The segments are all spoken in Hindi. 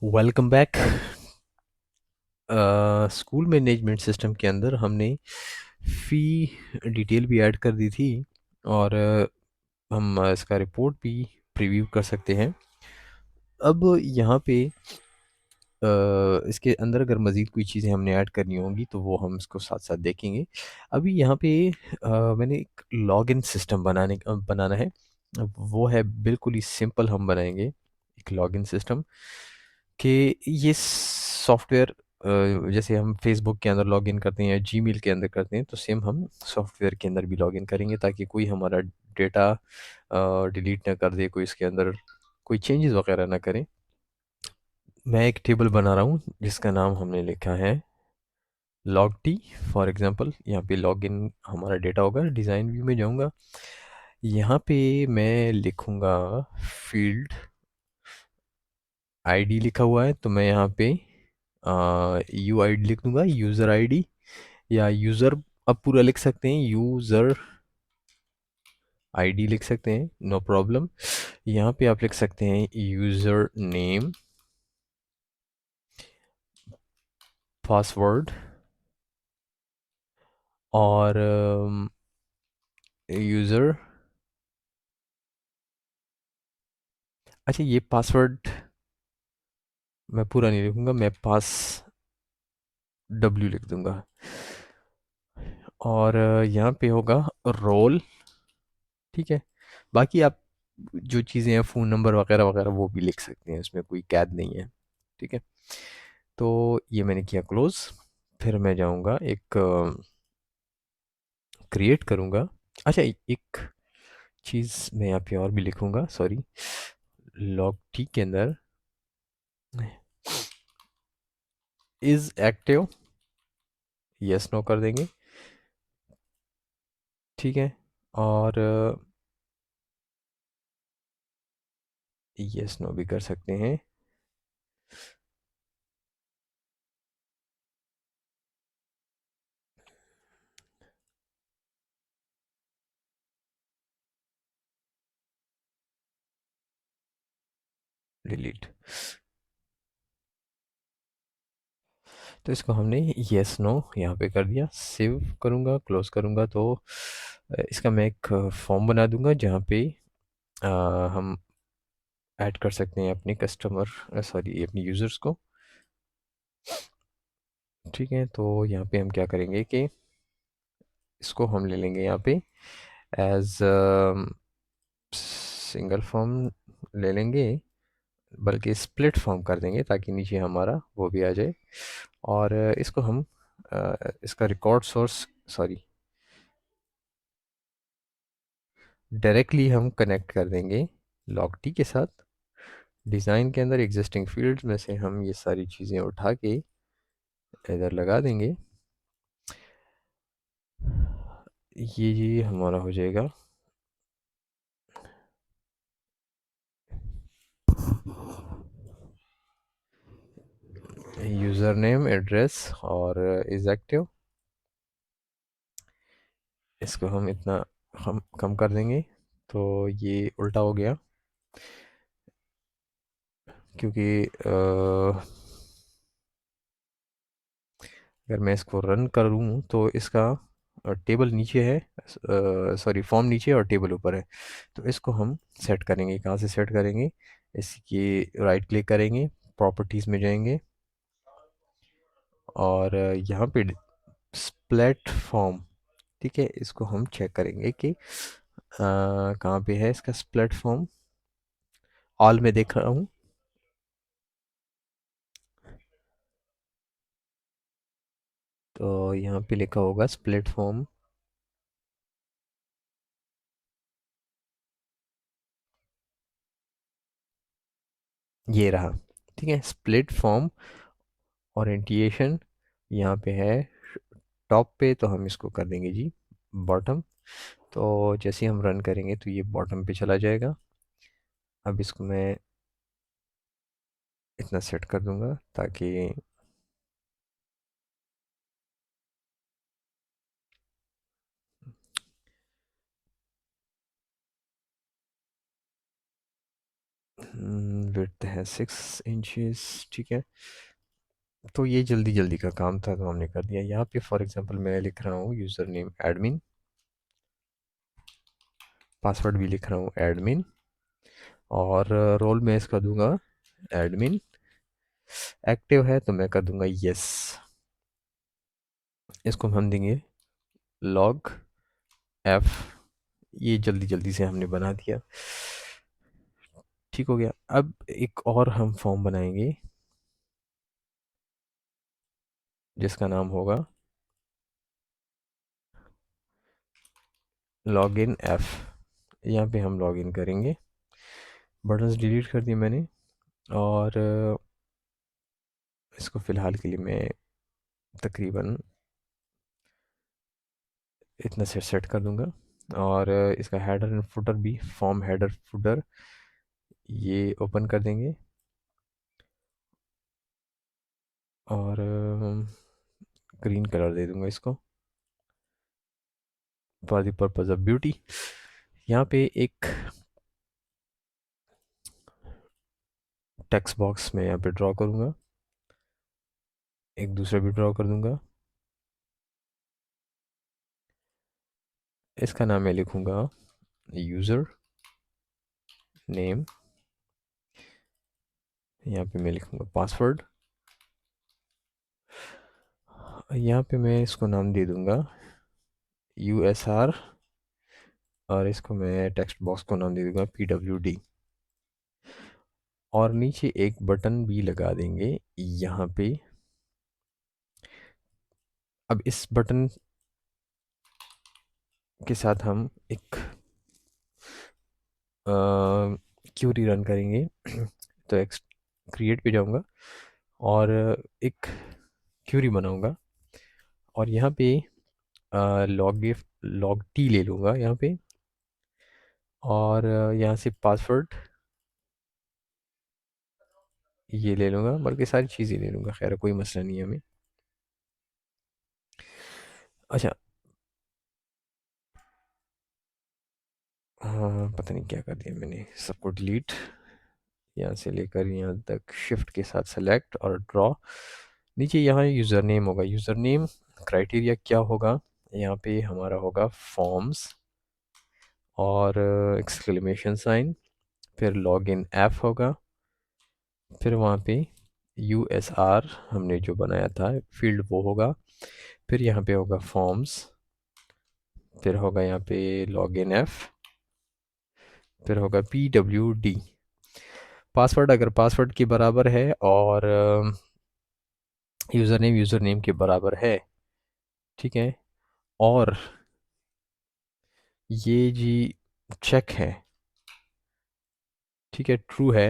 Welcome back. School management system के अंदर हमने फ़ी डिटेल भी ऐड कर दी थी और हम इसका रिपोर्ट भी प्रीव्यू कर सकते हैं। अब यहाँ पे इसके अंदर अगर मज़ीद कोई चीज़ें हमने ऐड करनी होंगी तो वो हम इसको साथ-साथ देखेंगे। अभी यहाँ पे मैंने एक लॉगिन सिस्टम बनाना है। अब वो है बिल्कुल ही सिंपल हम बनाएँगे एक लॉगिन सिस्टम कि ये सॉफ्टवेयर जैसे हम फ़ेसबुक के अंदर लॉगिन करते हैं या जीमेल के अंदर करते हैं तो सेम हम सॉफ्टवेयर के अंदर भी लॉगिन करेंगे ताकि कोई हमारा डेटा डिलीट ना कर दे, कोई इसके अंदर कोई चेंजेस वग़ैरह ना करे। मैं एक टेबल बना रहा हूँ जिसका नाम हमने लिखा है लॉग टी फॉर एग्जांपल। यहाँ पे लॉगिन हमारा डेटा होगा। डिज़ाइन व्यू में जाऊँगा, यहाँ पे मैं लिखूँगा फील्ड आईडी लिखा हुआ है तो मैं यहाँ पे यू आई डी लिख दूँगा, यूज़र आईडी या यूज़र अब पूरा लिख सकते हैं, यूज़र आईडी लिख सकते हैं, नो प्रॉब्लम। यहाँ पे आप लिख सकते हैं यूज़र नेम, पासवर्ड और यूज़र। अच्छा, ये पासवर्ड मैं पूरा नहीं लिखूँगा, मैं पास डब्ल्यू लिख दूँगा और यहाँ पे होगा रोल, ठीक है। बाकी आप जो चीज़ें हैं फ़ोन नंबर वगैरह वगैरह वो भी लिख सकते हैं, इसमें कोई कैद नहीं है, ठीक है। तो ये मैंने किया क्लोज़। फिर मैं जाऊँगा एक क्रिएट करूँगा। अच्छा, एक चीज़ मैं यहाँ पे और भी लिखूँगा, सॉरी। लॉग टी के अंदर इज़ एक्टिव, यस नो कर देंगे, ठीक है। और यस नो भी कर सकते हैं। डिलीट। तो इसको हमने येस नो यहाँ पे कर दिया। सेव करूँगा, क्लोज करूँगा तो इसका मैं एक फॉर्म बना दूँगा जहाँ पे अ, हम ऐड कर सकते हैं अपने कस्टमर सॉरी अपने यूज़र्स को, ठीक है। तो यहाँ पे हम क्या करेंगे कि इसको हम ले लेंगे यहाँ पे एज सिंगल फॉर्म ले लेंगे, बल्कि स्प्लिट फॉर्म कर देंगे ताकि नीचे हमारा वो भी आ जाए। और इसको हम इसका रिकॉर्ड सोर्स सॉरी डायरेक्टली हम कनेक्ट कर देंगे लॉग टी के साथ। डिज़ाइन के अंदर एग्जिस्टिंग फील्ड्स में से हम ये सारी चीज़ें उठा के इधर लगा देंगे। ये हमारा हो जाएगा यूज़र नेम, एड्रेस और इज़ एक्टिव। इसको हम इतना हम कम कर देंगे तो ये उल्टा हो गया क्योंकि अगर मैं इसको रन करूँ तो इसका टेबल नीचे है, सॉरी फॉर्म नीचे और टेबल ऊपर है। तो इसको हम सेट करेंगे। कहाँ से सेट करेंगे? इसकी राइट क्लिक करेंगे, प्रॉपर्टीज़ में जाएंगे और यहाँ पे स्प्लैट फॉर्म, ठीक है। इसको हम चेक करेंगे कि कहाँ पे है इसका स्प्लैट फॉर्म। ऑल में देख रहा हूँ तो यहाँ पे लिखा होगा स्प्लिट फॉर्म, ये रहा, ठीक है। स्प्लिट फॉर्म ओरिएंटेशन यहाँ पे है टॉप पे, तो हम इसको कर देंगे जी बॉटम। तो जैसे ही हम रन करेंगे तो ये बॉटम पे चला जाएगा। अब इसको मैं इतना सेट कर दूंगा ताकि विड्थ है 6 इंचेस, ठीक है। तो ये जल्दी जल्दी का काम था तो हमने कर दिया। यहाँ पे फॉर एग्जांपल मैं लिख रहा हूँ यूज़र नेम एडमिन, पासवर्ड भी लिख रहा हूँ एडमिन, और रोल में इसका दूंगा एडमिन। एक्टिव है तो मैं कर दूंगा यस। इसको हम देंगे लॉग एफ। ये जल्दी जल्दी से हमने बना दिया, ठीक हो गया। अब एक और हम फॉर्म बनाएंगे जिसका नाम होगा लॉगिन एफ। यहाँ पे हम लॉगिन करेंगे। बटन्स डिलीट कर दिए मैंने, और इसको फ़िलहाल के लिए मैं तकरीबन इतना से सेट कर दूंगा। और इसका हेडर एंड फुटर भी, फॉर्म हेडर फुटर, ये ओपन कर देंगे। और ग्रीन कलर दे दूंगा इसको for the purpose of beauty. यहाँ पे एक टेक्स्ट बॉक्स में यहाँ पे ड्रॉ करूँगा, एक दूसरा भी ड्रॉ कर दूंगा। इसका नाम मैं लिखूँगा यूज़र नेम। यहाँ पे मैं लिखूँगा पासवर्ड। यहाँ पे मैं इसको नाम दे दूँगा USR, और इसको मैं टेक्स्ट बॉक्स को नाम दे दूँगा PWD। और नीचे एक बटन भी लगा देंगे यहाँ पे। अब इस बटन के साथ हम एक क्यूरी रन करेंगे। तो एक्स क्रिएट पे जाऊँगा और एक क्यूरी बनाऊँगा, और यहाँ पे लॉग टी ले लूँगा यहाँ पे, और यहाँ से पासवर्ड ये ले लूँगा, बल्कि सारी चीज़ें ले लूँगा, खैर कोई मसला नहीं है हमें। अच्छा, हाँ पता नहीं क्या कर दिया मैंने, सबको डिलीट, यहाँ से लेकर यहाँ तक शिफ्ट के साथ सेलेक्ट और ड्रॉ। नीचे यहाँ यूज़र नेम होगा, यूज़र नेम क्राइटेरिया क्या होगा, यहाँ पे हमारा होगा फॉर्म्स और एक्सक्लेमेशन साइन, फिर लॉगिन ऐप होगा, फिर वहाँ पे USR हमने जो बनाया था फील्ड वो होगा, फिर यहाँ पे होगा फॉर्म्स, फिर होगा यहाँ पे लॉगिन ऐप, फिर होगा PWD। पासवर्ड अगर पासवर्ड के बराबर है और यूज़र नेम के बराबर है, ठीक है, और ये जी चेक है, ठीक है, ट्रू है,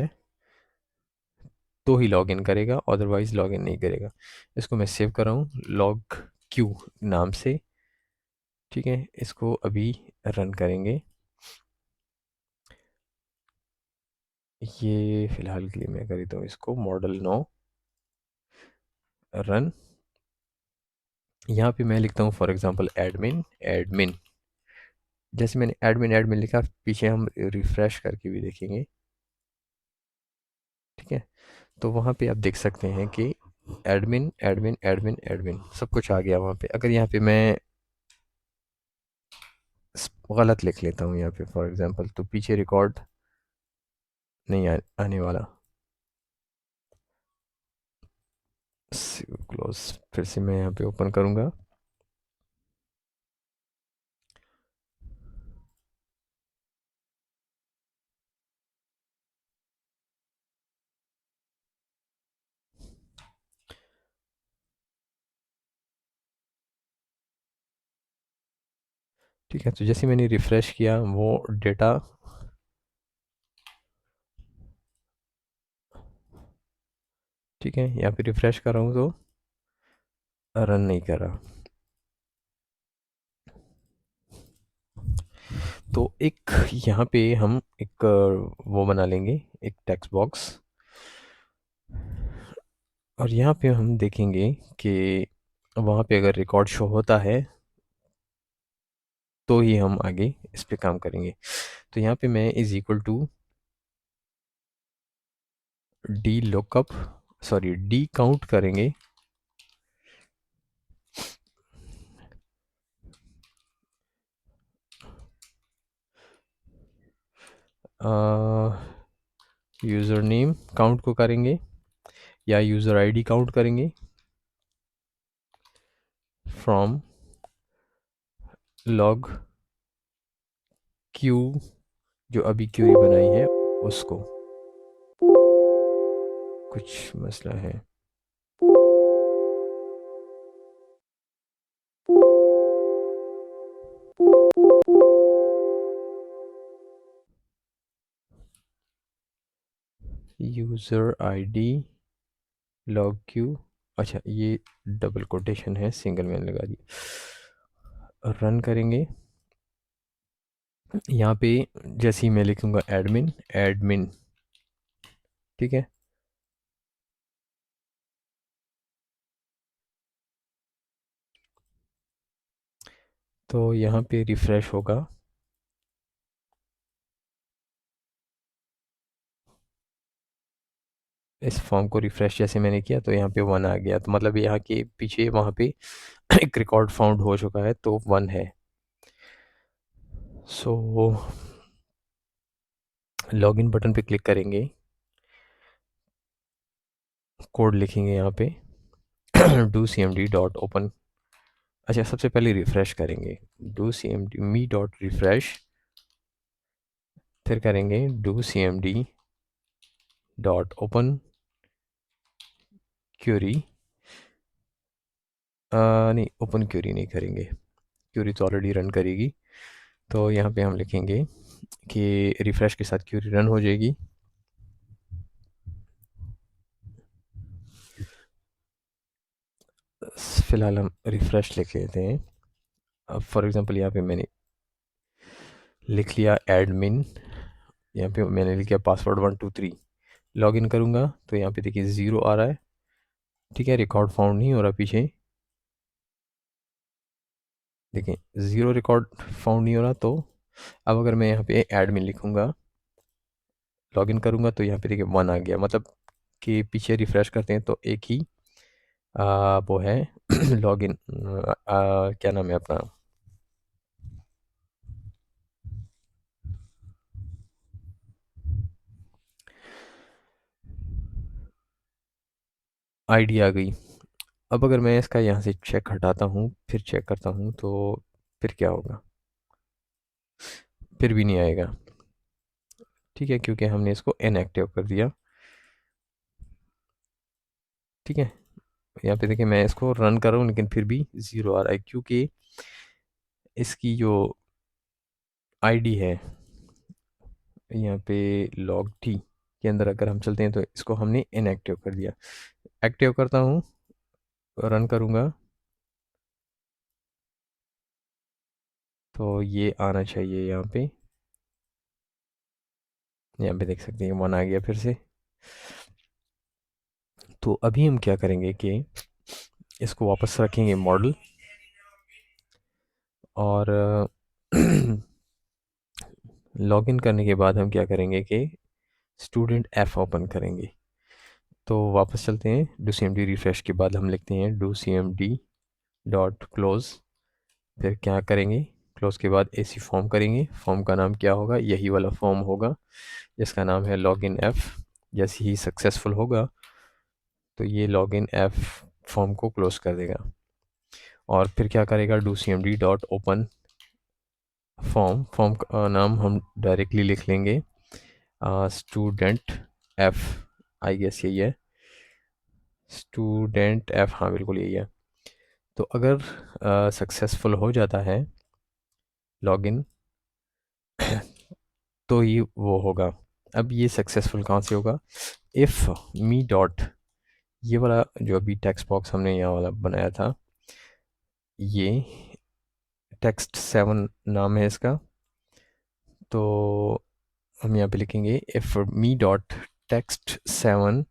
तो ही लॉगिन करेगा, अदरवाइज़ लॉगिन नहीं करेगा। इसको मैं सेव कर रहा हूँ लॉग क्यू नाम से, ठीक है। इसको अभी रन करेंगे। ये फ़िलहाल के लिए मैं कर देता हूँ इसको मॉडल 9 रन। यहाँ पे मैं लिखता हूँ फॉर एग्जांपल एडमिन एडमिन। जैसे मैंने एडमिन एडमिन लिखा, पीछे हम रिफ़्रेश करके भी देखेंगे, ठीक है। तो वहाँ पे आप देख सकते हैं कि एडमिन एडमिन एडमिन एडमिन सब कुछ आ गया वहाँ पे। अगर यहाँ पे मैं गलत लिख लेता हूँ यहाँ पे फॉर एग्जांपल, तो पीछे रिकॉर्ड नहीं आने वाला। क्लोज, फिर से मैं यहाँ पे ओपन करूँगा। ठीक है, तो जैसे मैंने रिफ़्रेश किया वो डेटा, ठीक है, यहाँ पे रिफ़्रेश कर रहा हूँ तो रन नहीं कर रहा। तो एक यहाँ पे हम एक वो बना लेंगे, एक टेक्स्ट बॉक्स, और यहाँ पे हम देखेंगे कि वहाँ पे अगर रिकॉर्ड शो होता है तो ही हम आगे इस पे काम करेंगे। तो यहाँ पे मैं is equal to D lookup, sorry D count करेंगे। यूज़र नेम काउंट को करेंगे या यूज़र आईडी काउंट करेंगे फ्रॉम लॉग क्यू, जो अभी क्यूरी बनाई है उसको। कुछ मसला है। यूज़र आईडी लॉग क्यू, अच्छा ये डबल कोटेशन है, सिंगल मैंने लगा दी। रन करेंगे। यहाँ पे जैसे ही मैं लिखूँगा एडमिन एडमिन, ठीक है। तो यहाँ पे रिफ़्रेश होगा। इस फॉर्म को रिफ़्रेश जैसे मैंने किया तो यहाँ पे 1 आ गया, तो मतलब यहाँ के पीछे वहाँ पे एक रिकॉर्ड फाउंड हो चुका है, तो 1 है। सो लॉगिन बटन पे क्लिक करेंगे, कोड लिखेंगे यहाँ पे do C M D dot open. अच्छा सबसे पहले रिफ़्रेश करेंगे, do C M D me dot refresh, फिर करेंगे do C M D dot open query. नहीं ओपन क्यूरी नहीं करेंगे, क्यूरी तो ऑलरेडी रन करेगी। तो यहाँ पे हम लिखेंगे कि रिफ़्रेश के साथ क्यूरी रन हो जाएगी। फ़िलहाल हम रिफ़्रेश लिख लेते हैं। अब फॉर एग्ज़ाम्पल यहाँ पे मैंने लिख लिया एडमिन, यहाँ पे मैंने लिख लिया पासवर्ड 123। लॉगिन करूँगा तो यहाँ पे देखिए 0 आ रहा है, ठीक है। रिकॉर्ड फाउंड नहीं हो रहा पीछे, देखिए 0 रिकॉर्ड फाउंड नहीं हो रहा। तो अब अगर मैं यहाँ पे एडमिन लिखूँगा, लॉगिन करूँगा तो यहाँ पे देखिए 1 आ गया, मतलब कि पीछे रिफ़्रेश करते हैं तो एक ही वो है लॉगिन क्या नाम है अपना, आईडी आ गई। अब अगर मैं इसका यहाँ से चेक हटाता हूँ फिर चेक करता हूँ तो फिर क्या होगा, फिर भी नहीं आएगा, ठीक है, क्योंकि हमने इसको इनएक्टिव कर दिया, ठीक है। यहाँ पे देखिए मैं इसको रन कर रहा हूँ लेकिन फिर भी 0 आ रहा है, क्योंकि इसकी जो आईडी है यहाँ पे लॉग टी के अंदर अगर हम चलते हैं तो इसको हमने इनएक्टिव कर दिया। एक्टिव करता हूँ, रन करूँगा तो ये आना चाहिए यहाँ पे देख सकते हैं 1 आ गया फिर से। तो अभी हम क्या करेंगे कि इसको वापस रखेंगे मॉडल, और लॉगिन करने के बाद हम क्या करेंगे कि स्टूडेंट ऐप ओपन करेंगे। तो वापस चलते हैं, do C M D refresh के बाद हम लिखते हैं do C M D dot close, फिर क्या करेंगे, क्लोज के बाद एसी फॉर्म करेंगे। फॉर्म का नाम क्या होगा, यही वाला फॉर्म होगा जिसका नाम है लॉगिन ऐप। जैसे ही सक्सेसफुल होगा तो ये लॉगिन ऐप फॉर्म को क्लोज कर देगा, और फिर क्या करेगा, do C M D dot open form, form का नाम हम डायरेक्टली लिख लेंगे स्टूडेंट एफ, आई गेस यही है, स्टूडेंट एफ, हाँ बिल्कुल यही है। तो अगर सक्सेसफुल हो जाता है लॉगिन तो ये वो होगा। अब ये सक्सेसफुल कहाँ से होगा, इफ़ मी डॉट, ये वाला जो अभी टेक्स्ट बॉक्स हमने यहाँ वाला बनाया था, ये टेक्स्ट 7 नाम है इसका। तो हम यहाँ पे लिखेंगे if me dot text 7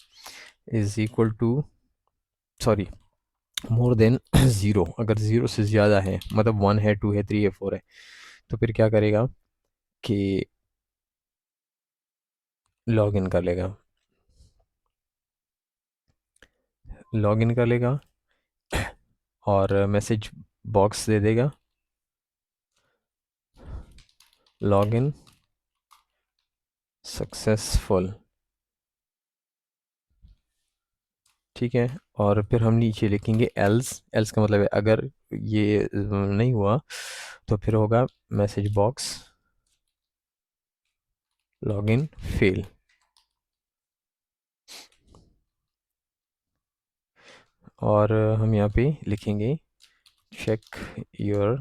is equal to, sorry more than 0, अगर 0 से ज़्यादा है, मतलब 1 है, 2 है, 3 है, 4 है, तो फिर क्या करेगा कि लॉग इन कर लेगा। लॉगिन कर लेगा और मैसेज बॉक्स दे देगा लॉगिन सक्सेसफुल। ठीक है, और फिर हम नीचे लिखेंगे एल्स। एल्स का मतलब है अगर ये नहीं हुआ तो फिर होगा मैसेज बॉक्स लॉगिन फेल। और हम यहाँ पे लिखेंगे चेक योर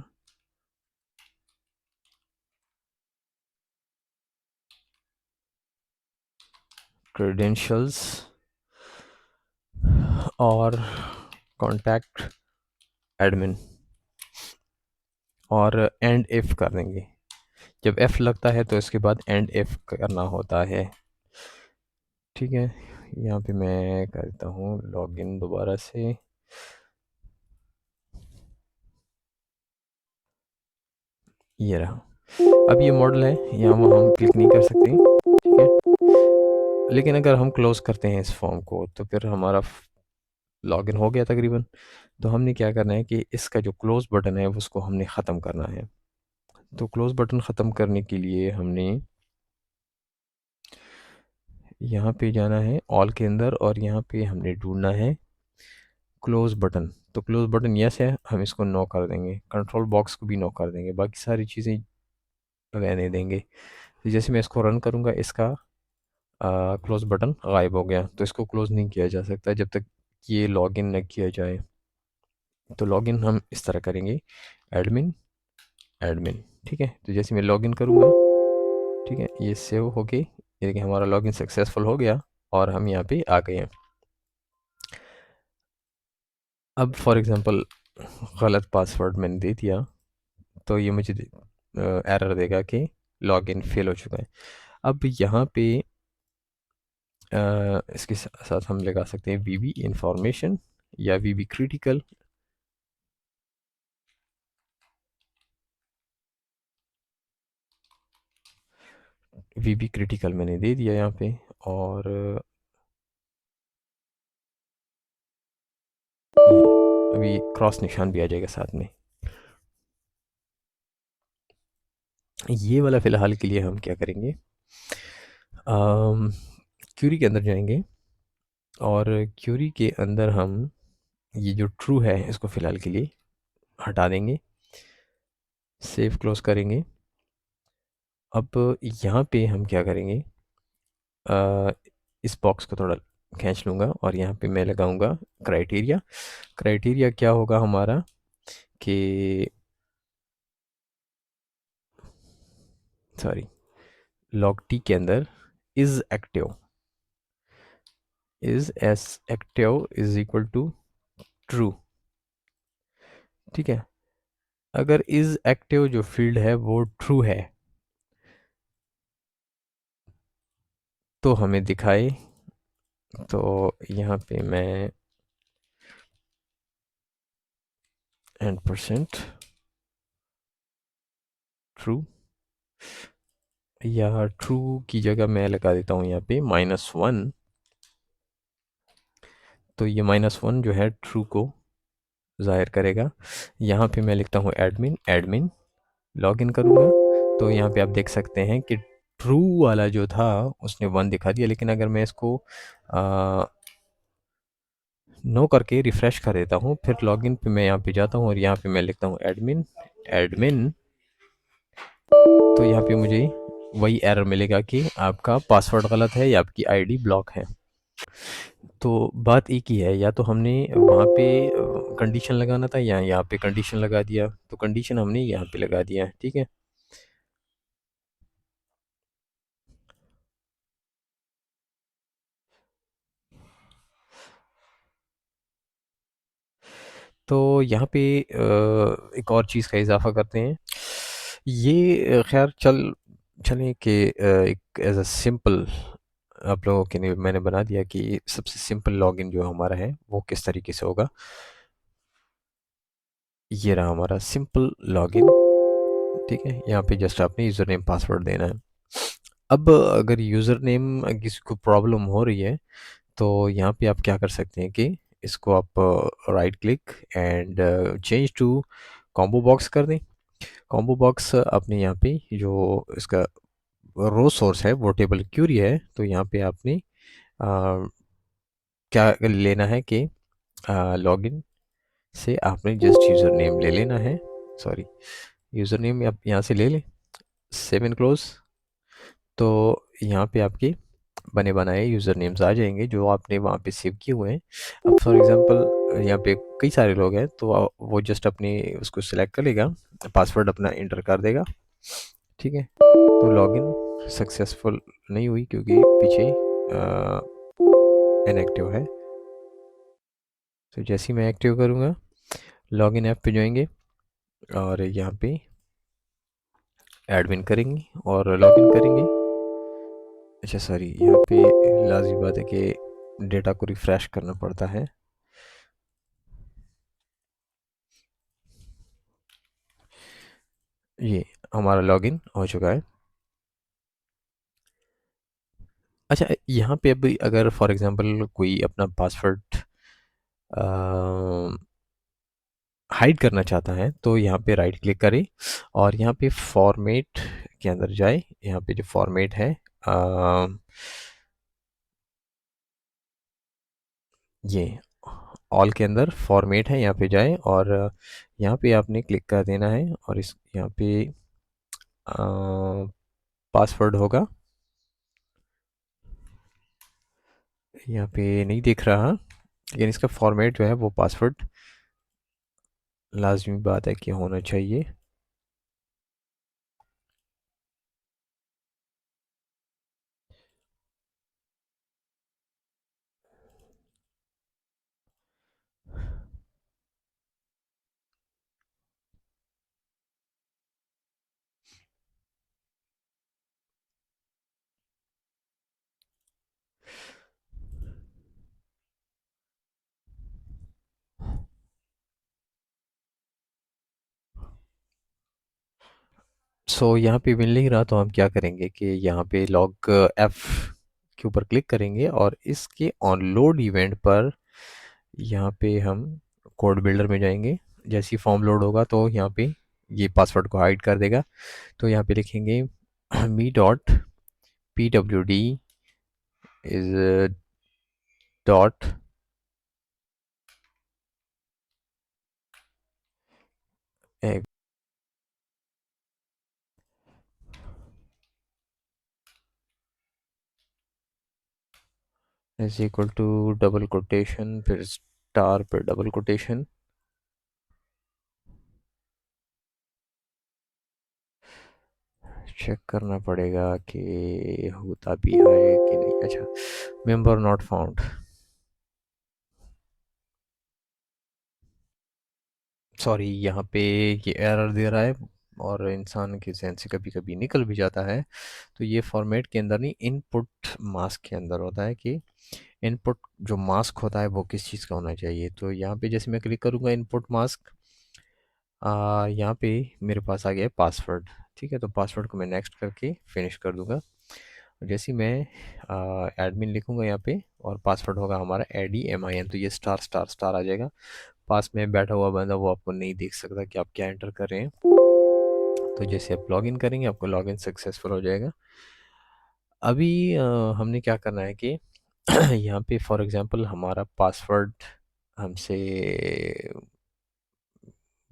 क्रेडेंशियल्स और कॉन्टैक्ट एडमिन, और एंड इफ कर देंगे। जब एफ लगता है तो इसके बाद एंड इफ करना होता है। ठीक है, यहाँ पे मैं करता हूँ लॉगिन दोबारा से। ये रहा। अब ये मॉडल है, यहाँ हम क्लिक नहीं कर सकते। ठीक है, लेकिन अगर हम क्लोज करते हैं इस फॉर्म को तो फिर हमारा लॉगिन हो गया तकरीबन। तो हमने क्या करना है कि इसका जो क्लोज बटन है उसको हमने ख़त्म करना है। तो क्लोज बटन ख़त्म करने के लिए हमने यहाँ पे जाना है ऑल के अंदर, और यहाँ पे हमने ढूंढना है क्लोज बटन। तो क्लोज बटन यस है, हम इसको नो कर देंगे। कंट्रोल बॉक्स को भी नो कर देंगे, बाकी सारी चीज़ें रहने देंगे। तो जैसे मैं इसको रन करूँगा, इसका क्लोज बटन गायब हो गया। तो इसको क्लोज नहीं किया जा सकता जब तक ये लॉगिन न किया जाए। तो लॉगिन हम इस तरह करेंगे, एडमिन एडमिन। ठीक है, तो जैसे मैं लॉगिन करूँगा, ठीक है, ये सेव हो गई। ये देखिए हमारा लॉगिन सक्सेसफुल हो गया और हम यहाँ पे आ गए हैं। अब फॉर एग्ज़ाम्पल गलत पासवर्ड मैंने दे दिया तो ये मुझे एरर देगा कि लॉगिन फेल हो चुका है। अब यहाँ पे इसके साथ हम लगा सकते हैं वीबी इंफॉर्मेशन या वीबी क्रिटिकल। वीबी क्रिटिकल मैंने दे दिया यहाँ पे, और अभी क्रॉस निशान भी आ जाएगा साथ में। ये वाला फ़िलहाल के लिए हम क्या करेंगे, क्यूरी के अंदर जाएंगे और क्यूरी के अंदर हम ये जो ट्रू है इसको फ़िलहाल के लिए हटा देंगे। सेव क्लोज करेंगे। अब यहाँ पे हम क्या करेंगे, अ, इस बॉक्स को थोड़ा खींच लूँगा और यहाँ पे मैं लगाऊंगा क्राइटेरिया। क्राइटेरिया क्या होगा हमारा कि सॉरी, लॉग टी के अंदर is active is equal to true. ठीक है, अगर इज़ एक्टिव जो फील्ड है वो ट्रू है तो हमें दिखाए। तो यहाँ पे मैं %, ट्रू, या ट्रू की जगह मैं लगा देता हूँ यहाँ पे -1। तो ये -1 जो है ट्रू को ज़ाहिर करेगा। यहाँ पे मैं लिखता हूँ एडमिन एडमिन, लॉगिन करूँगा तो यहाँ पे आप देख सकते हैं कि ट्रू वाला जो था उसने 1 दिखा दिया। लेकिन अगर मैं इसको नो करके रिफ़्रेश कर देता हूँ, फिर लॉगिन पे मैं यहाँ पे जाता हूँ और यहाँ पे मैं लिखता हूँ एडमिन एडमिन, तो यहाँ पे मुझे वही एरर मिलेगा कि आपका पासवर्ड गलत है या आपकी आईडी ब्लॉक है। तो बात एक ही है, या तो हमने वहाँ पे कंडीशन लगाना था या यहाँ पे कंडीशन लगा दिया। तो कंडीशन हमने यहाँ पे लगा दिया है। ठीक है, तो यहाँ पे एक और चीज़ का इजाफा करते हैं। ये खैर चलें कि एक एज अ सिंपल आप लोगों के लिए मैंने बना दिया कि सबसे सिंपल लॉगिन जो हमारा है वो किस तरीके से होगा। ये रहा हमारा सिंपल लॉगिन। ठीक है, यहाँ पे जस्ट आपने यूज़र नेम पासवर्ड देना है। अब अगर यूज़र नेम किसी को प्रॉब्लम हो रही है तो यहाँ पे आप क्या कर सकते हैं कि इसको आप right click and change to combo box कर दें। कॉम्बो बॉक्स अपने यहाँ पे जो इसका रो सोर्स है वो टेबल क्यूरी है, तो यहाँ पे आपने क्या लेना है कि लॉगिन से आपने जस्ट यूज़र नेम ले लेना है। सॉरी, यूज़र नेम आप यहाँ से ले लें, सेव एंड क्लोज। तो यहाँ पे आपके बने बनाए यूज़र नेम्स आ जाएंगे जो आपने वहाँ पे सेव किए हुए हैं। अब फॉर एग्जांपल यहाँ पे कई सारे लोग हैं, तो वो जस्ट अपने उसको सिलेक्ट कर लेगा, पासवर्ड अपना इंटर कर देगा। ठीक है, तो लॉगिन सक्सेसफुल नहीं हुई क्योंकि पीछे इनएक्टिव है। तो जैसे ही मैं एक्टिव करूँगा, लॉगिन ऐप पे जाएंगे और यहाँ पे एडमिन करेंगे और लॉगिन करेंगे। अच्छा सॉरी, यहाँ पे लाज़मी बात है कि डेटा को रिफ़्रेश करना पड़ता है। ये हमारा लॉगिन हो चुका है। अच्छा, यहाँ पे अभी अगर फॉर एग्जांपल कोई अपना पासवर्ड हाइड करना चाहता है, तो यहाँ पे राइट क्लिक करें और यहाँ पे फॉर्मेट के अंदर जाए। यहाँ पे जो फॉर्मेट है ये ऑल के अंदर फॉर्मेट है, यहाँ पे जाए और यहाँ पे आपने क्लिक कर देना है और इस यहाँ पे पासवर्ड होगा, यहाँ पे नहीं दिख रहा, लेकिन इसका फॉर्मेट जो है वो पासवर्ड लाजमी बात है कि होना चाहिए। सो यहाँ पे मिल नहीं रहा, तो हम क्या करेंगे कि यहाँ पे लॉग एफ के ऊपर क्लिक करेंगे और इसके ऑन लोड इवेंट पर यहाँ पे हम कोड बिल्डर में जाएंगे। जैसे ही फॉर्म लोड होगा तो यहाँ पे ये पासवर्ड को हाइड कर देगा। तो यहाँ पे लिखेंगे me dot P W D is dot is equal to double quotation, फिर स्टार पर डबल कोटेशन। चेक करना पड़ेगा कि होता भी है कि नहीं। अच्छा, मेंबर नॉट फाउंड, सॉरी, यहाँ पे ये एरर दे रहा है और इंसान के जहन से कभी कभी निकल भी जाता है। तो ये फॉर्मेट के अंदर नहीं, इनपुट मास्क के अंदर होता है कि इनपुट जो मास्क होता है वो किस चीज़ का होना चाहिए। तो यहाँ पे जैसे मैं क्लिक करूँगा इनपुट मास्क, यहाँ पे मेरे पास आ गया पासवर्ड। ठीक है, तो पासवर्ड को मैं नेक्स्ट करके फिनिश कर दूंगा। जैसे ही मैं एडमिन लिखूंगा यहाँ पे और पासवर्ड होगा हमारा ADMIN, तो ये स्टार स्टार स्टार आ जाएगा। पास में बैठा हुआ बंदा वो आपको नहीं देख सकता कि आप क्या एंटर कर रहे हैं। तो जैसे आप लॉगिन करेंगे आपको लॉगिन सक्सेसफुल हो जाएगा। अभी हमने क्या करना है कि यहाँ पे फॉर एग्जांपल हमारा पासवर्ड हमसे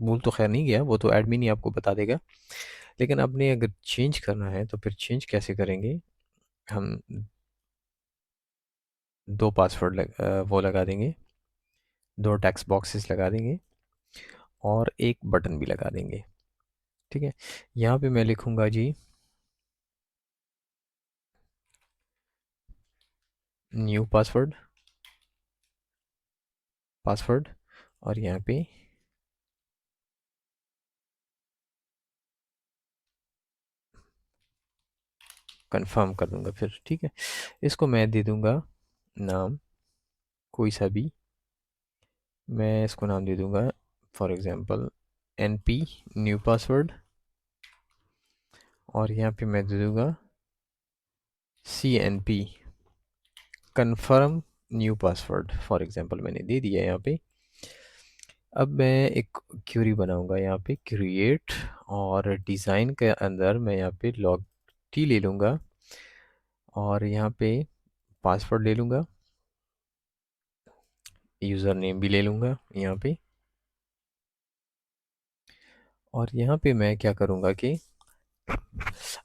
भूल तो खैर नहीं गया, वो तो एडमिन ही आपको बता देगा। लेकिन आपने अगर चेंज करना है तो फिर चेंज कैसे करेंगे? हम दो पासवर्ड वो लगा देंगे, दो टेक्स्ट बॉक्सेस लगा देंगे और एक बटन भी लगा देंगे। ठीक है, यहाँ पे मैं लिखूँगा जी न्यू पासवर्ड, पासवर्ड, और यहाँ पे कंफर्म कर दूंगा फिर। ठीक है, इसको मैं दे दूंगा नाम कोई सा भी, मैं इसको नाम दे दूंगा for example NP new password, और यहाँ पे मैं दे दूंगा CNP confirm new password for example मैंने दे दिया है यहाँ पे। अब मैं एक क्वेरी बनाऊंगा यहाँ पे क्रिएट, और डिज़ाइन के अंदर मैं यहाँ पे लॉग टी ले लूँगा और यहाँ पे पासवर्ड ले लूँगा, यूज़र नेम भी ले लूँगा यहाँ पे। और यहाँ पे मैं क्या करूँगा कि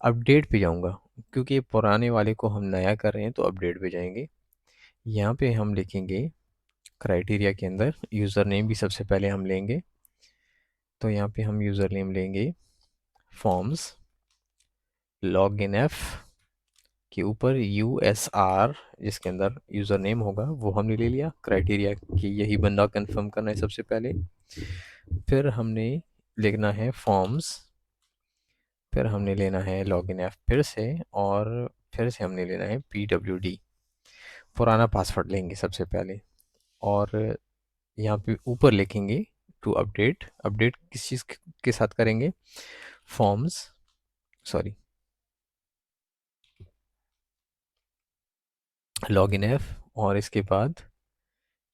अपडेट पे जाऊँगा, क्योंकि पुराने वाले को हम नया कर रहे हैं तो अपडेट पे जाएंगे। यहाँ पे हम लिखेंगे क्राइटेरिया के अंदर यूज़र नेम भी सबसे पहले हम लेंगे, तो यहाँ पे हम यूज़र नेम लेंगे फॉर्म्स लॉग इन एफ के ऊपर USR, जिसके अंदर यूज़र नेम होगा वो हमने ले लिया। क्राइटेरिया कि यही बंदा कंफर्म करना है सबसे पहले। फिर हमने लिखना है फॉर्म्स, फिर हमने लेना है लॉग इन एफ फिर से, और फिर से हमने लेना है PWD, पुराना पासवर्ड लेंगे सबसे पहले। और यहाँ पे ऊपर लिखेंगे टू अपडेट, अपडेट किस चीज़ के साथ करेंगे, forms, sorry, log in F, और इसके बाद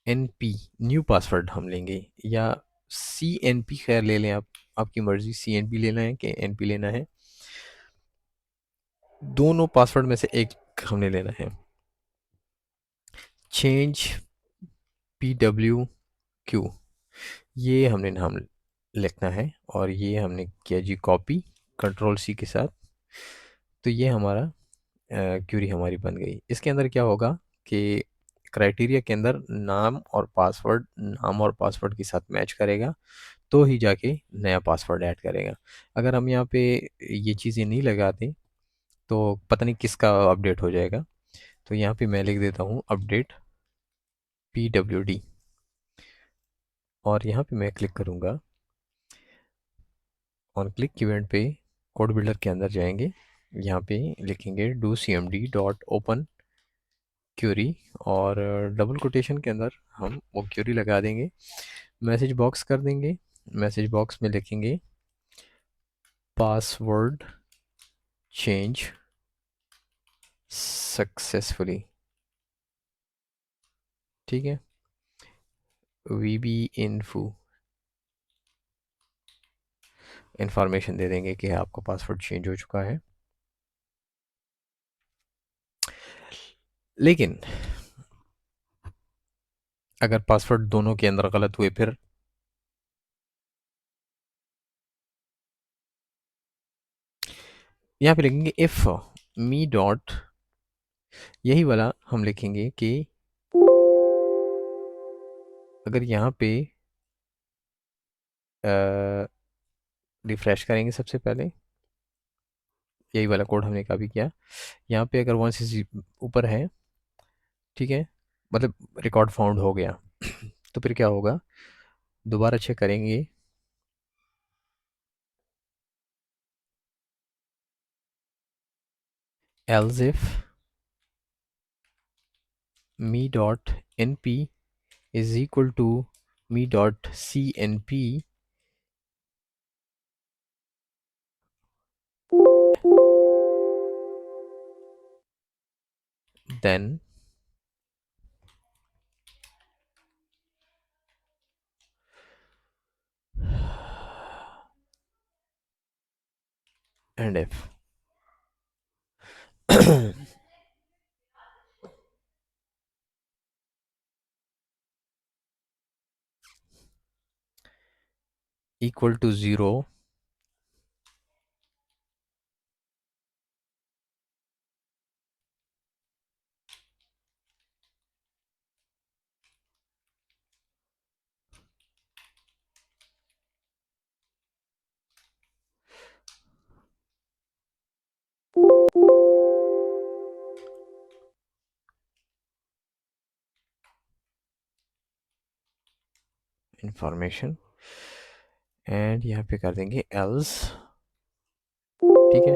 NP न्यू पासवर्ड हम लेंगे, या CNP, खैर ले लें आप, आपकी मर्ज़ी, CNP लेना है कि NP लेना है, दोनों पासवर्ड में से एक हमने लेना है। चेंज PWQ, ये हमने नाम लिखना है, और ये हमने किया जी कॉपी Ctrl+C के साथ। तो ये हमारा क्यूरी हमारी बन गई। इसके अंदर क्या होगा कि क्राइटेरिया के अंदर नाम और पासवर्ड के साथ मैच करेगा, तो ही जाके नया पासवर्ड ऐड करेगा। अगर हम यहाँ पे ये चीज़ें नहीं लगाते तो पता नहीं किसका अपडेट हो जाएगा। तो यहाँ पे मैं लिख देता हूँ अपडेट PWD, और यहाँ पे मैं क्लिक करूँगा, ऑन क्लिक इवेंट पे कोड बिल्डर के अंदर जाएंगे, यहाँ पे लिखेंगे do cmd dot open query, और डबल कोटेशन के अंदर हम वो क्यूरी लगा देंगे, मैसेज बॉक्स कर देंगे, मैसेज बॉक्स में लिखेंगे पासवर्ड चेंज सक्सेसफुली, ठीक है। VB इन्फो इंफॉर्मेशन दे देंगे कि आपका पासवर्ड चेंज हो चुका है। लेकिन अगर पासवर्ड दोनों के अंदर गलत हुए, फिर यहाँ पे लिखेंगे इफ मी डॉट, यही वाला हम लिखेंगे कि अगर यहाँ पे रिफ्रेश करेंगे सबसे पहले, यही वाला कोड हमने कॉपी किया, यहाँ पे अगर 1 से ऊपर है, ठीक है, मतलब रिकॉर्ड फाउंड हो गया, तो फिर क्या होगा, दोबारा चेक करेंगे, else if me dot NP is equal to me dot CNP, then and if equal to 0, information, and यहाँ पे कर देंगे else, ठीक है,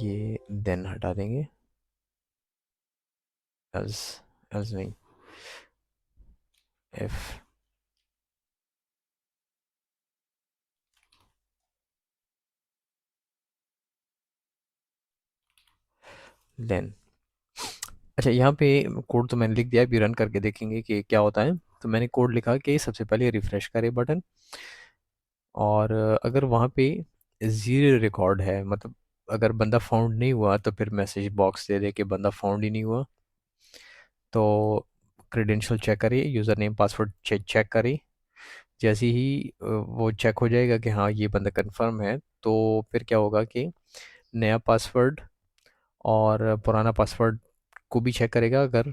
ये then हटा देंगे, else, else नहीं, if, then अच्छा, यहाँ पे कोड तो मैंने लिख दिया है, अभी रन करके देखेंगे कि क्या होता है। तो मैंने कोड लिखा कि सबसे पहले रिफ़्रेश करे बटन, और अगर वहाँ पे ज़ीरो रिकॉर्ड है, मतलब अगर बंदा फाउंड नहीं हुआ तो फिर मैसेज बॉक्स दे दे कि बंदा फाउंड ही नहीं हुआ। तो क्रेडेंशियल चेक करिए, यूज़र नेम पासवर्ड चेक करिए। जैसे ही वो चेक हो जाएगा कि हाँ ये बंदा कंफर्म है, तो फिर क्या होगा कि नया पासवर्ड और पुराना पासवर्ड को भी चेक करेगा। अगर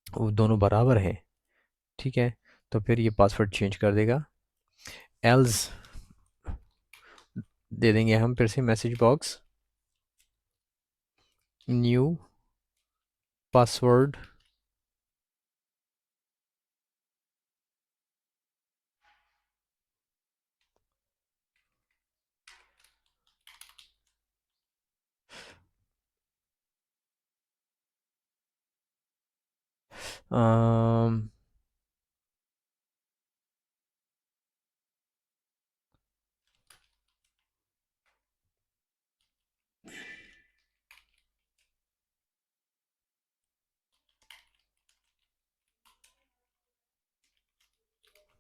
वो दोनों बराबर हैं, ठीक है, तो फिर ये पासवर्ड चेंज कर देगा। एल्स दे देंगे हम फिर से message box, new password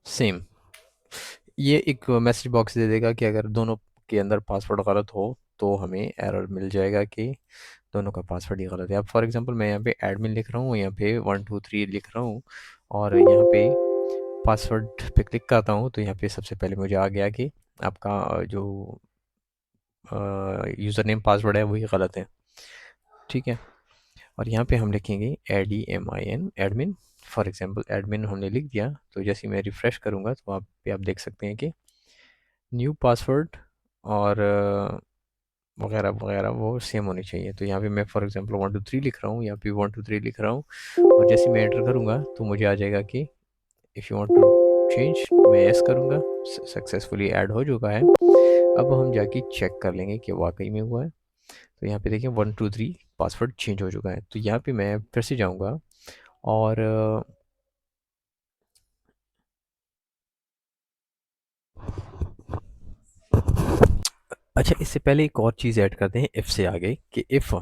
same. ये एक मैसेज बॉक्स दे देगा कि अगर दोनों के अंदर पासवर्ड गलत हो तो हमें एरर मिल जाएगा कि दोनों का पासवर्ड ही गलत है। अब फॉर एग्जांपल मैं यहाँ पे एडमिन लिख रहा हूँ, यहाँ पे 123 लिख रहा हूँ, और यहाँ पे पासवर्ड पे क्लिक करता हूँ, तो यहाँ पे सबसे पहले मुझे आ गया कि आपका जो यूज़र नेम पासवर्ड है वही गलत है, ठीक है। और यहाँ पे हम लिखेंगे ADMIN admin. For example admin हमने लिख दिया, तो जैसे ही मैं रिफ़्रेश करूँगा तो आप पे आप देख सकते हैं कि न्यू पासवर्ड और वगैरह वगैरह वो सेम होनी चाहिए। तो यहाँ पे मैं फॉर एग्जांपल 123 लिख रहा हूँ, यहाँ पे 123 लिख रहा हूँ, और जैसे मैं एंटर करूँगा तो मुझे आ जाएगा कि if you want to change, मैं यस करूँगा, सक्सेसफुली ऐड हो चुका है। अब हम जाके चेक कर लेंगे कि वाकई में हुआ है। तो यहाँ पे देखिए 123 पासवर्ड चेंज हो चुका है। तो यहाँ पे मैं फिर से जाऊँगा, और अच्छा, इससे पहले एक और चीज़ ऐड करते हैं इफ़ से आगे, कि if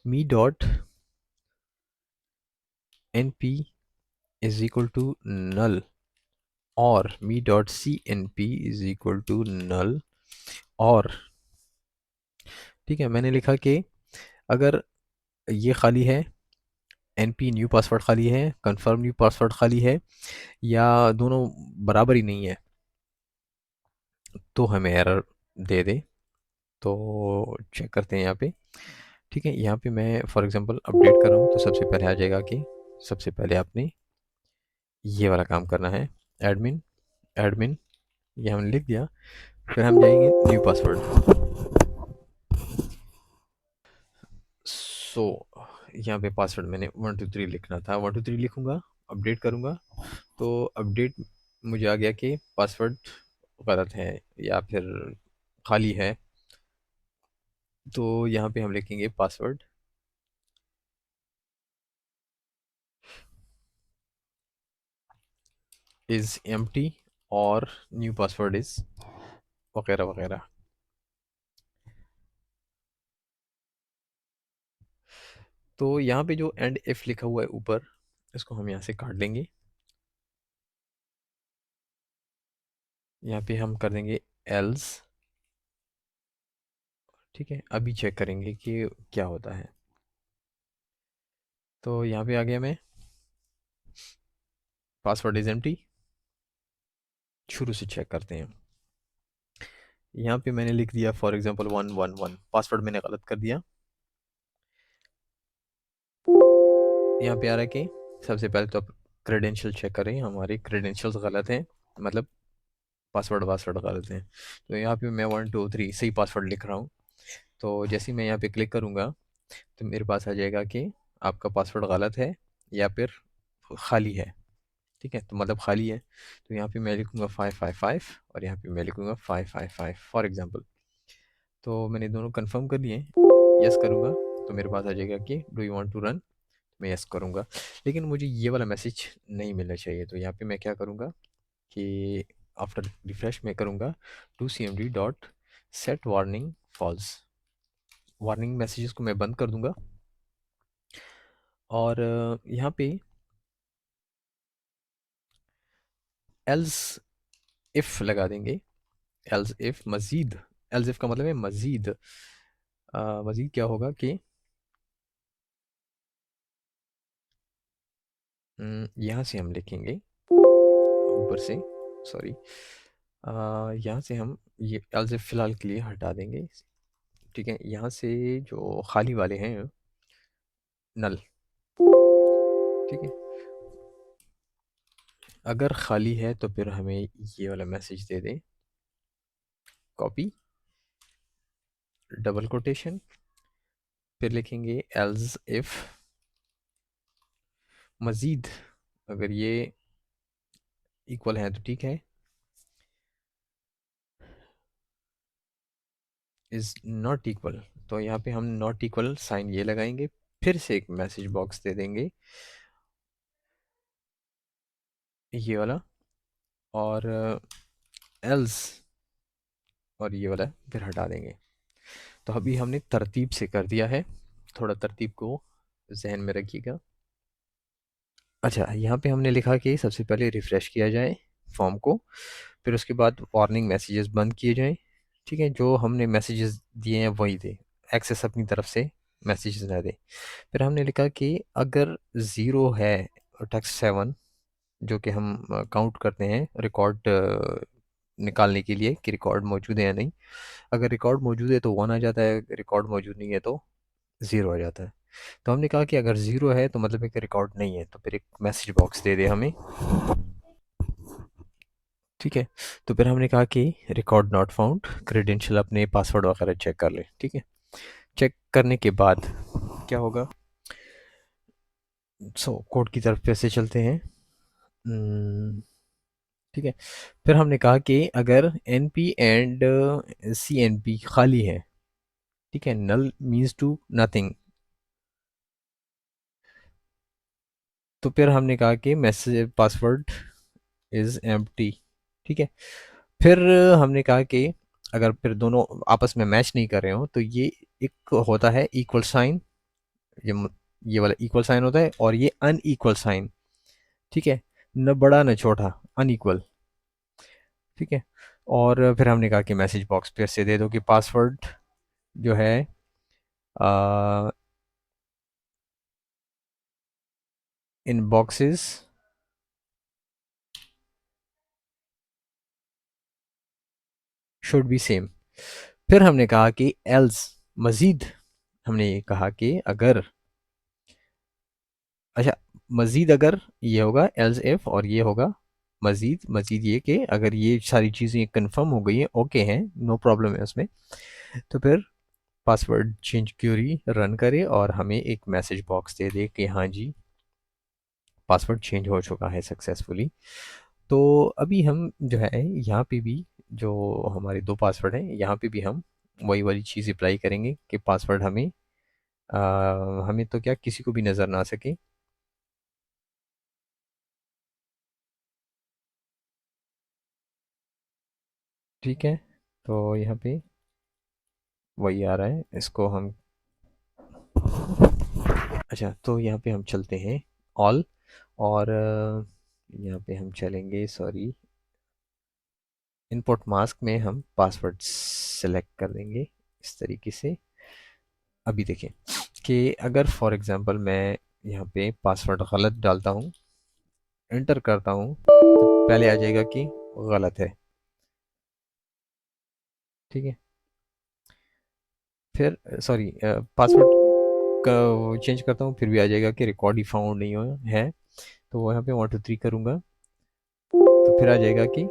me dot N P is equal to null, और me dot C N P is equal to null, और ठीक है, मैंने लिखा कि अगर ये खाली है, एन पी न्यू पासवर्ड खाली है, कंफर्म न्यू पासवर्ड खाली है, या दोनों बराबर ही नहीं है, तो हमें एरर दे दे। तो चेक करते हैं यहाँ पे, ठीक है। यहाँ पे मैं फॉर एग्जांपल अपडेट कर रहा हूँ, तो सबसे पहले आ जाएगा कि सबसे पहले आपने ये वाला काम करना है, एडमिन एडमिन, ये हमने लिख दिया। फिर हम जाएंगे न्यू पासवर्ड। सो यहाँ पे पासवर्ड मैंने 123 लिखना था, 123 लिखूँगा, अपडेट करूँगा, तो अपडेट मुझे आ गया कि पासवर्ड गलत है या फिर खाली है। तो यहाँ पे हम लिखेंगे पासवर्ड इज़ एम्प्टी, और न्यू पासवर्ड इज़ वगैरह वगैरह। तो यहाँ पे जो एंड इफ लिखा हुआ है ऊपर, इसको हम यहाँ से काट लेंगे। यहाँ पे हम कर देंगे एल्स, ठीक है। अभी चेक करेंगे कि क्या होता है। तो यहाँ पे आ गया मैं, पासवर्ड इज एम्प्टी, शुरू से चेक करते हैं। यहाँ पे मैंने लिख दिया फॉर एग्जांपल 111, पासवर्ड मैंने गलत कर दिया। यहाँ पे आ रहा है कि सबसे पहले तो आप क्रेडेंशियल चेक करें, हमारे क्रेडेंशियल्स गलत हैं, मतलब पासवर्ड वासवर्ड गलत हैं। तो यहाँ पे मैं 123 सही पासवर्ड लिख रहा हूँ। तो जैसे ही मैं यहाँ पे क्लिक करूँगा तो मेरे पास आ जाएगा कि आपका पासवर्ड गलत है या फिर खाली है, ठीक है। तो मतलब खाली है, तो यहाँ पे मैं लिखूँगा 555, और यहाँ पे मैं लिखूँगा 555 फॉर एग्जांपल। तो मैंने दोनों कंफर्म कर लिए, यस करूँगा तो मेरे पास आ जाएगा कि do you want to run, मैं यस करूँगा। लेकिन मुझे ये वाला मैसेज नहीं मिलना चाहिए, तो यहाँ पे मैं क्या करूँगा कि आफ्टर रिफ्रेश मैं करूँगा do C M D dot set warning false, warning messages को मैं बंद कर दूँगा, और यहाँ पे एल्स इफ़ लगा देंगे। एल्स इफ़ मज़ीद, एल्स इफ़ का मतलब है मज़ीद। मज़ीद क्या होगा कि यहाँ से हम लिखेंगे ऊपर से, सॉरी, यहाँ से हम ये एल्स इफ़ फ़िलहाल के लिए हटा देंगे। ठीक है, यहाँ से जो खाली वाले हैं नल, ठीक है, अगर खाली है तो फिर हमें ये वाला मैसेज दे दें, कॉपी, डबल कोटेशन, फिर लिखेंगे एल्स इफ़ मज़ीद, अगर ये इक्वल है तो ठीक है, इज़ नॉट इक्वल, तो यहाँ पे हम नॉट इक्वल साइन ये लगाएंगे, फिर से एक मैसेज बॉक्स दे देंगे ये वाला, और एल्स, और ये वाला फिर हटा देंगे। तो अभी हमने तरतीब से कर दिया है, थोड़ा तरतीब को जहन में रखिएगा। अच्छा, यहाँ पे हमने लिखा कि सबसे पहले रिफ़्रेश किया जाए फॉर्म को, फिर उसके बाद वार्निंग मैसेजेस बंद किए जाएं। ठीक है, जो हमने मैसेजेस दिए हैं वही दे, एक्सेस अपनी तरफ से मैसेजेस ना दे। फिर हमने लिखा कि अगर ज़ीरो है टेक्स्ट 7, जो कि हम काउंट करते हैं रिकॉर्ड निकालने के लिए कि रिकॉर्ड मौजूद है या नहीं, अगर रिकॉर्ड मौजूद है तो 1 आ जाता है, रिकॉर्ड मौजूद नहीं है तो 0 आ जाता है। तो हमने कहा कि अगर ज़ीरो है तो मतलब है कि रिकॉर्ड नहीं है, तो फिर एक मैसेज बॉक्स दे दे हमें। ठीक है, तो फिर हमने कहा कि रिकॉर्ड नॉट फाउंड, क्रेडेंशियल अपने पासवर्ड वगैरह चेक कर ले। ठीक है, चेक करने के बाद क्या होगा, कोड की तरफ पैसे चलते हैं। ठीक है, फिर हमने कहा कि अगर N P and C N P खाली है, ठीक है, नल मीन्स टू नथिंग, तो फिर हमने कहा कि मैसेज पासवर्ड इज़ एम्प्टी। ठीक है, फिर हमने कहा कि अगर फिर दोनों आपस में मैच नहीं कर रहे हो तो ये एक होता है इक्वल साइन, ये ये वाला इक्वल साइन होता है, और ये अनइक्वल साइन। ठीक है, न बड़ा न छोटा, अनइक्वल। ठीक है, और फिर हमने कहा कि मैसेज बॉक्स फिर से दे दो कि पासवर्ड जो है इन बॉक्सेस शुड बी सेम। फिर हमने कहा कि एल्स मज़ीद, हमने ये कहा कि अगर, अच्छा, मज़ीद अगर ये होगा एल्स इफ, और ये होगा मज़ीद, मज़ीद ये कि अगर ये सारी चीज़ें कंफर्म हो गई हैं, ओके हैं, नो प्रॉब्लम है उसमें, तो फिर पासवर्ड चेंज क्यूरी रन करे और हमें एक मैसेज बॉक्स दे दे कि हाँ जी पासवर्ड चेंज हो चुका है सक्सेसफुली। तो अभी हम जो है यहाँ पे भी, जो हमारे दो पासवर्ड हैं, यहाँ पे भी हम वही वाली चीज़ अप्लाई करेंगे कि पासवर्ड हमें हमें तो क्या किसी को भी नज़र ना आ सके। ठीक है, तो यहाँ पे वही आ रहा है, इसको हम, अच्छा, तो यहाँ पे हम चलते हैं ऑल, और यहाँ पे हम चलेंगे, सॉरी, इनपुट मास्क में हम पासवर्ड सेलेक्ट कर देंगे इस तरीके से। अभी देखें कि अगर फॉर एग्ज़ाम्पल मैं यहाँ पे पासवर्ड गलत डालता हूँ, एंटर करता हूँ, तो पहले आ जाएगा कि गलत है। ठीक है, फिर सॉरी, पासवर्ड का चेंज करता हूँ, फिर भी आ जाएगा कि रिकॉर्ड ही फाउंड नहीं हुआ है। तो यहाँ पे 1 2 3 करूँगा, तो फिर आ जाएगा कि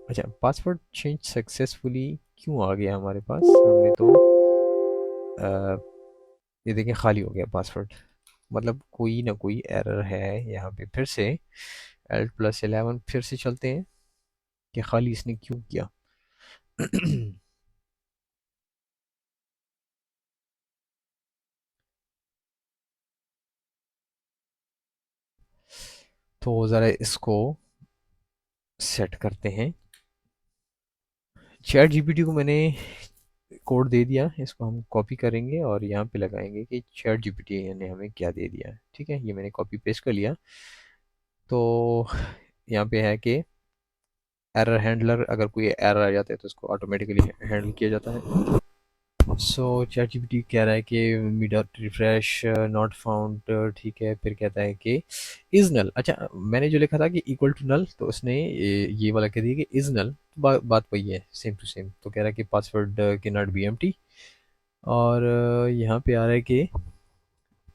अच्छा पासवर्ड चेंज सक्सेसफुली क्यों आ गया हमारे पास, हमने तो अ, ये देखिए खाली हो गया पासवर्ड, मतलब कोई ना कोई एरर है यहाँ पे। फिर से Alt+11 फिर से चलते हैं कि खाली इसने क्यों किया। तो ज़रा इसको सेट करते हैं। चैट जीपीटी को मैंने कोड दे दिया, इसको हम कॉपी करेंगे और यहाँ पे लगाएंगे कि चैट जीपीटी ने हमें क्या दे दिया है। ठीक है, ये मैंने कॉपी पेस्ट कर लिया। तो यहाँ पे है कि एरर हैंडलर, अगर कोई एरर आ जाता है तो उसको ऑटोमेटिकली हैंडल किया जाता है। सो चैट जीपीटी कह रहा है कि मी डॉट रिफ्रेश नॉट फाउंड, ठीक है। फिर कहता है कि इज नल। अच्छा, मैंने जो लिखा था कि इक्वल टू नल, तो उसने ये वाला कह दिया कि इज नल। बात वही है, सेम टू सेम। तो कह रहा है कि पासवर्ड के नॉट बी एम्प्टी। और यहाँ पे आ रहा है कि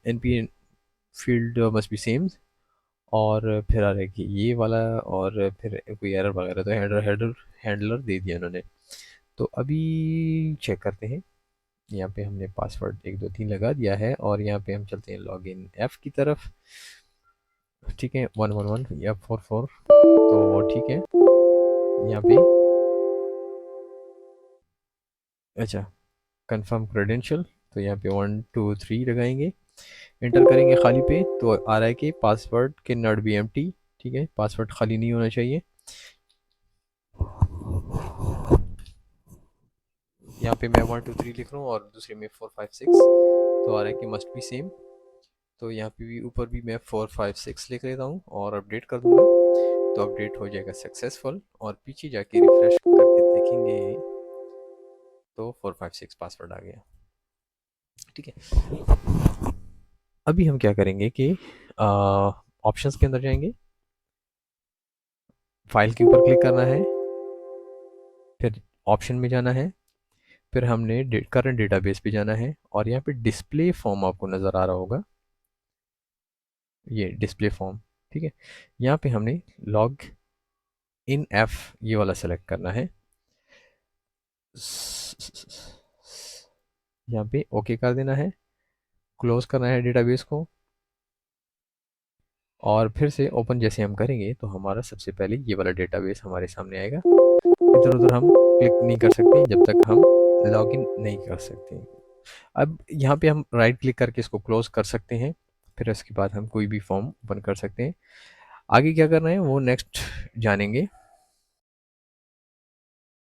N P field must be same. और फिर आ रहा है कि ये वाला, और फिर कोई एरर वगैरह, तो हैंडलर दे दिया उन्होंने। तो अभी चेक करते हैं। यहाँ पे हमने पासवर्ड 1 2 3 लगा दिया है और यहाँ पे हम चलते हैं लॉगिन एफ की तरफ। ठीक है, 111 या 44, तो ठीक है। यहाँ पे अच्छा, कंफर्म क्रेडेंशियल, तो यहाँ पे 1 2 3 लगाएंगे, एंटर करेंगे खाली पे, तो आ रहा है कि पासवर्ड के नॉट बी एम्प्टी। ठीक है, पासवर्ड खाली नहीं होना चाहिए। यहाँ पे मैं 1 2 3 लिख रहा हूँ और दूसरे में 4 5 6, तो आ रहा है कि मस्ट बी सेम। तो यहाँ पे भी ऊपर भी मैं 4 5 6 लिख लेता हूँ और अपडेट कर दूंगा, तो अपडेट हो जाएगा सक्सेसफुल। और पीछे जाके रिफ्रेश करके देखेंगे तो 4 5 6 पासवर्ड आ गया। ठीक है, अभी हम क्या करेंगे कि ऑप्शंस के अंदर जाएंगे, फाइल के ऊपर क्लिक करना है, फिर ऑप्शन में जाना है, फिर हमने करंट डेटाबेस पे जाना है, और यहाँ पे डिस्प्ले फॉर्म आपको नज़र आ रहा होगा, ये डिस्प्ले फॉर्म। ठीक है, यहाँ पे हमने लॉग इन एफ ये वाला सेलेक्ट करना है। यहाँ पे ओके कर देना है, क्लोज करना है डेटाबेस को, और फिर से ओपन जैसे हम करेंगे तो हमारा सबसे पहले ये वाला डेटाबेस हमारे सामने आएगा। इधर उधर हम क्लिक नहीं कर सकते जब तक हम लॉगिन नहीं कर सकते। अब यहाँ पे हम राइट क्लिक करके इसको क्लोज कर सकते हैं, फिर उसके बाद हम कोई भी फॉर्म ओपन कर सकते हैं। आगे क्या करना है वो नेक्स्ट जानेंगे।